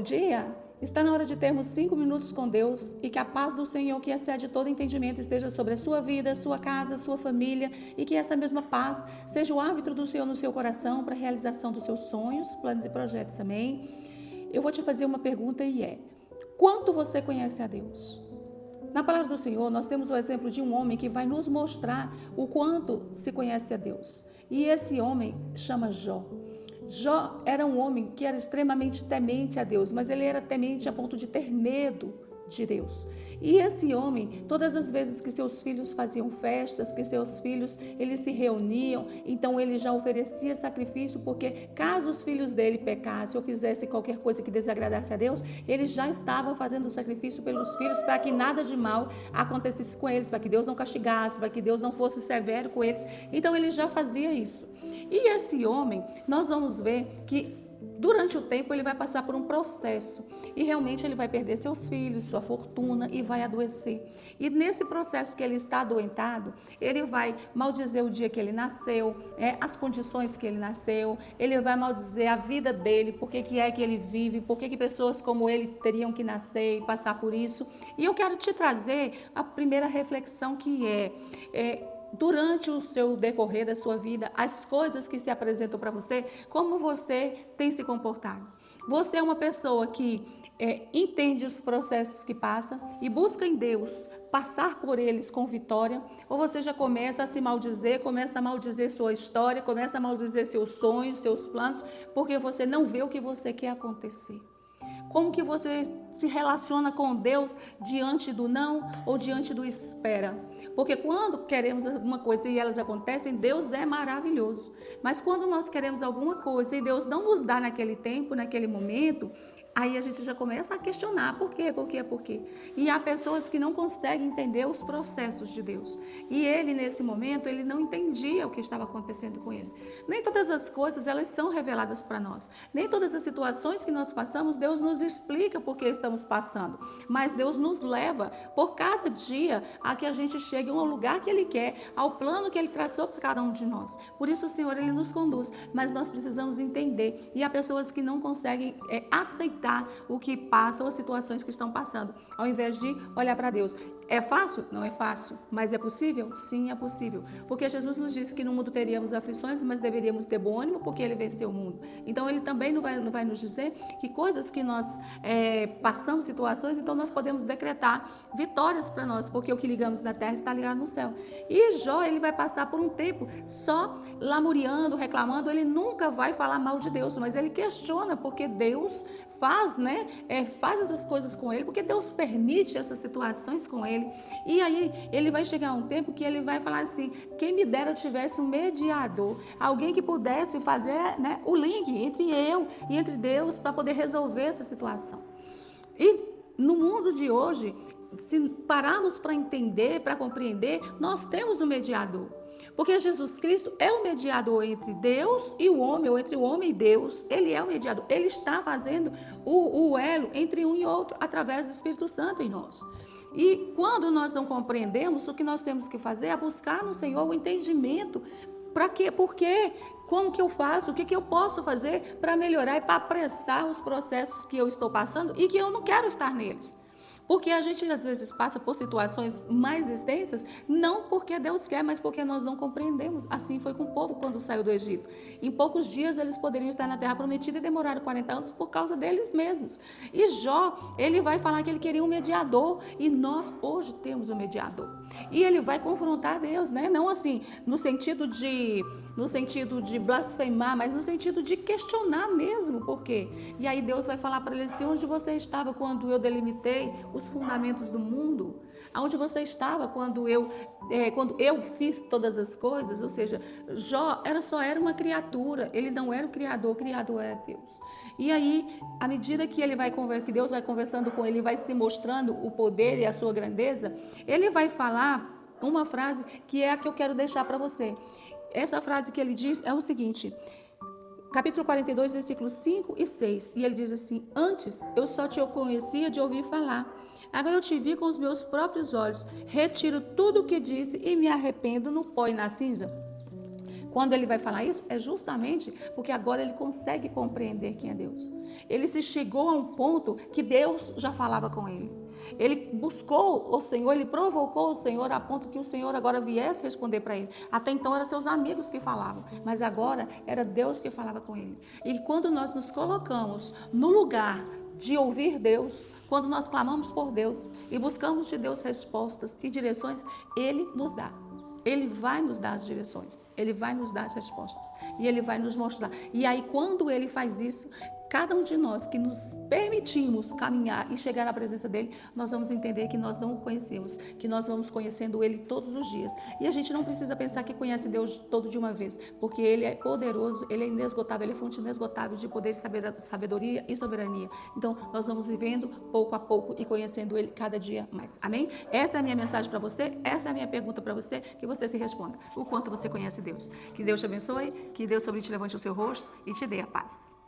dia! Está na hora de termos 5 minutos com Deus e que a paz do Senhor, que excede todo entendimento, esteja sobre a sua vida, sua casa, sua família e que essa mesma paz seja o árbitro do Senhor no seu coração para a realização dos seus sonhos, planos e projetos, amém? Eu vou te fazer uma pergunta e é: quanto você conhece a Deus? Na palavra do Senhor, nós temos o exemplo de um homem que vai nos mostrar o quanto se conhece a Deus. E esse homem chama Jó. Jó era um homem que era extremamente temente a Deus, mas ele era temente a ponto de ter medo de Deus. E esse homem, todas as vezes que seus filhos faziam festas, que seus filhos eles se reuniam, então ele já oferecia sacrifício, porque caso os filhos dele pecassem ou fizessem qualquer coisa que desagradasse a Deus, ele já estava fazendo sacrifício pelos filhos para que nada de mal acontecesse com eles, para que Deus não castigasse, para que Deus não fosse severo com eles. Então ele já fazia isso. E esse homem, nós vamos ver que durante o tempo ele vai passar por um processo e realmente ele vai perder seus filhos, sua fortuna e vai adoecer. E nesse processo que ele está adoentado, ele vai maldizer o dia que ele nasceu, as condições que ele nasceu, ele vai maldizer a vida dele, por que é que ele vive, por que pessoas como ele teriam que nascer e passar por isso. E eu quero te trazer a primeira reflexão que durante o seu decorrer da sua vida, as coisas que se apresentam para você, como você tem se comportado. Você é uma pessoa que entende os processos que passa e busca em Deus passar por eles com vitória, ou você já começa a se maldizer, começa a maldizer sua história, começa a maldizer seus sonhos, seus planos, porque você não vê o que você quer acontecer. Como que você se relaciona com Deus diante do não ou diante do espera? Porque quando queremos alguma coisa e elas acontecem, Deus é maravilhoso. Mas quando nós queremos alguma coisa e Deus não nos dá naquele tempo, naquele momento, aí a gente já começa a questionar por quê, por quê, por quê. E há pessoas que não conseguem entender os processos de Deus. E ele, nesse momento, ele não entendia o que estava acontecendo com ele. Nem todas as coisas, elas são reveladas para nós. Nem todas as situações que nós passamos, Deus nos explica por que estamos passando. Mas Deus nos leva por cada dia a que a gente chegue ao lugar que Ele quer, ao plano que Ele traçou para cada um de nós. Por isso o Senhor, Ele nos conduz. Mas nós precisamos entender. E há pessoas que não conseguem aceitar o que passam, as situações que estão passando, ao invés de olhar para Deus. É fácil? Não é fácil. Mas é possível? Sim, é possível. Porque Jesus nos disse que no mundo teríamos aflições, mas deveríamos ter bom ânimo, porque Ele venceu o mundo. Então Ele também não vai nos dizer que coisas que nós passamos, situações, então nós podemos decretar vitórias para nós, porque o que ligamos na terra está ligado no céu. E Jó, ele vai passar por um tempo só lamuriando, reclamando, ele nunca vai falar mal de Deus, mas ele questiona porque Deus faz, faz essas coisas com ele, porque Deus permite essas situações com ele. E aí ele vai chegar a um tempo que ele vai falar assim: quem me dera eu tivesse um mediador, alguém que pudesse fazer o link entre eu e entre Deus para poder resolver essa situação. E no mundo de hoje, se pararmos para entender, para compreender, nós temos um mediador. Porque Jesus Cristo é o mediador entre Deus e o homem, ou entre o homem e Deus. Ele é o mediador. Ele está fazendo o elo entre um e outro através do Espírito Santo em nós. E quando nós não compreendemos, o que nós temos que fazer é buscar no Senhor o entendimento. Para quê? Por quê? Como que eu faço? O que eu posso fazer para melhorar e para apressar os processos que eu estou passando e que eu não quero estar neles? Porque a gente às vezes passa por situações mais extensas, não porque Deus quer, mas porque nós não compreendemos. Assim foi com o povo quando saiu do Egito. Em poucos dias eles poderiam estar na terra prometida e demoraram 40 anos por causa deles mesmos. E Jó, ele vai falar que ele queria um mediador, e nós hoje temos um mediador. E ele vai confrontar Deus, não assim no sentido de blasfemar, mas no sentido de questionar mesmo, por quê? E aí Deus vai falar para ele assim: onde você estava quando eu delimitei os fundamentos do mundo? Aonde você estava quando eu fiz todas as coisas? Ou seja, Jó só era uma criatura, ele não era o Criador é Deus. E aí, à medida que que Deus vai conversando com ele, vai se mostrando o poder e a sua grandeza, ele vai falar uma frase que é a que eu quero deixar para você. Essa frase que ele diz é o seguinte: capítulo 42, versículos 5 e 6. E ele diz assim: antes eu só te conhecia de ouvir falar. Agora eu te vi com os meus próprios olhos. Retiro tudo o que disse e me arrependo no pó e na cinza. Quando ele vai falar isso, é justamente porque agora ele consegue compreender quem é Deus. Ele se chegou a um ponto que Deus já falava com ele. Ele buscou o Senhor, ele provocou o Senhor a ponto que o Senhor agora viesse responder para ele. Até então eram seus amigos que falavam, mas agora era Deus que falava com ele. E quando nós nos colocamos no lugar de ouvir Deus, quando nós clamamos por Deus e buscamos de Deus respostas e direções, Ele nos dá. Ele vai nos dar as direções, Ele vai nos dar as respostas e Ele vai nos mostrar. E aí, quando Ele faz isso, cada um de nós que nos permitimos caminhar e chegar na presença dEle, nós vamos entender que nós não o conhecemos, que nós vamos conhecendo Ele todos os dias. E a gente não precisa pensar que conhece Deus todo de uma vez, porque Ele é poderoso, Ele é inesgotável, Ele é fonte inesgotável de poder, sabedoria e soberania. Então, nós vamos vivendo pouco a pouco e conhecendo Ele cada dia mais. Amém? Essa é a minha mensagem para você, essa é a minha pergunta para você, que você se responda. O quanto você conhece Deus. Que Deus te abençoe, que Deus sobre ti levante o seu rosto e te dê a paz.